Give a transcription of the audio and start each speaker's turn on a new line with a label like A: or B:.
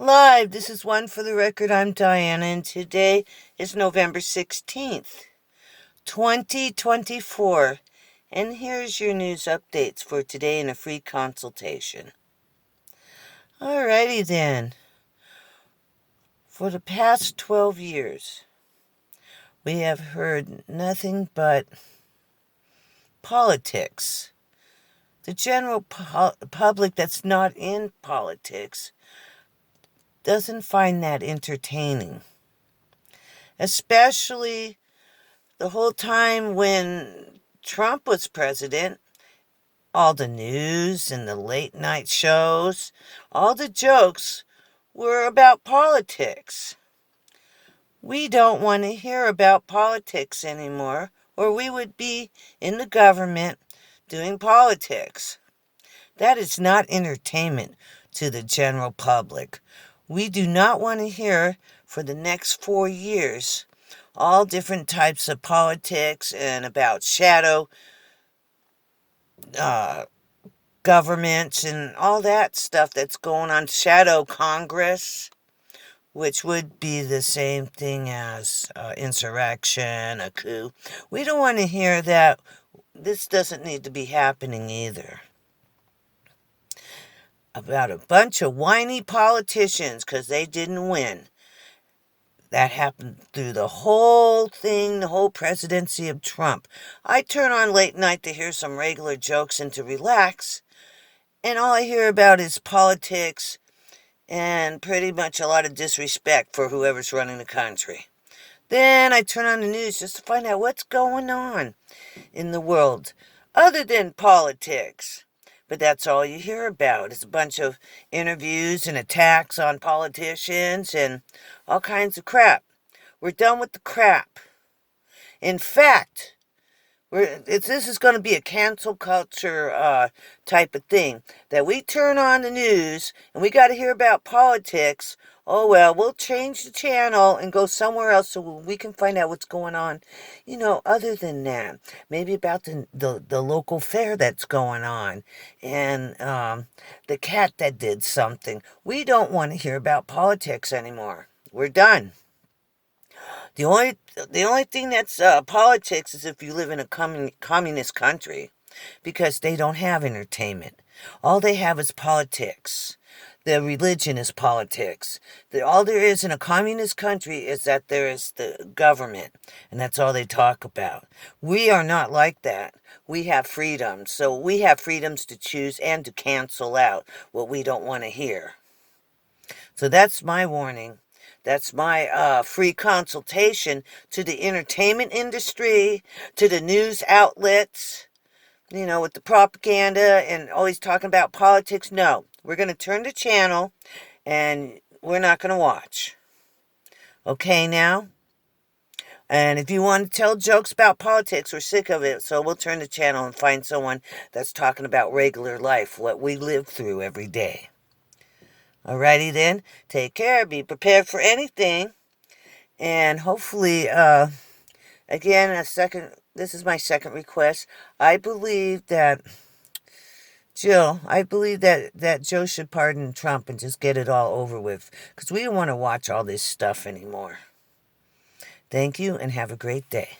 A: Live. This is One for the Record. I'm Diana, and today is November 16th, 2024. And here's your news updates for today in a free consultation. Alrighty then. For the past 12 years, we have heard nothing but politics. The general public that's not in politics doesn't find that entertaining. Especially the whole time when Trump was president, all the news and the late night shows, all the jokes were about politics. We don't want to hear about politics anymore, or we would be in the government doing politics. That is not entertainment to the general public. We do not want to hear for the next 4 years all different types of politics and about shadow governments and all that stuff that's going on, shadow Congress, which would be the same thing as insurrection, a coup. We don't want to hear that. This doesn't need to be happening either. About a bunch of whiny politicians because they didn't win. That happened through the whole thing, the whole presidency of Trump. I turn on late night to hear some regular jokes and to relax, and all I hear about is politics and pretty much a lot of disrespect for whoever's running the country. Then I turn on the news just to find out what's going on in the world other than politics. But that's all you hear about. It's a bunch of interviews and attacks on politicians and all kinds of crap. We're done with the crap. In fact, this is going to be a cancel culture type of thing. That we turn on the news and we got to hear about politics. Oh, well, we'll change the channel and go somewhere else so we can find out what's going on, other than that. Maybe about the local fair that's going on and the cat that did something. We don't want to hear about politics anymore. We're done. The only thing that's politics is if you live in a communist country, because they don't have entertainment. All they have is politics. The religion is politics. All there is in a communist country is that there is the government, and that's all they talk about. We are not like that. We have freedoms, so we have freedoms to choose and to cancel out what we don't want to hear. So that's my warning. That's my free consultation to the entertainment industry, to the news outlets, with the propaganda and always talking about politics. No, we're going to turn the channel and we're not going to watch. Okay, now? And if you want to tell jokes about politics, we're sick of it, so we'll turn the channel and find someone that's talking about regular life, what we live through every day. Alrighty then, take care, be prepared for anything, and hopefully, again, this is my second request. I believe that Joe should pardon Trump and just get it all over with, because we don't want to watch all this stuff anymore. Thank you, and have a great day.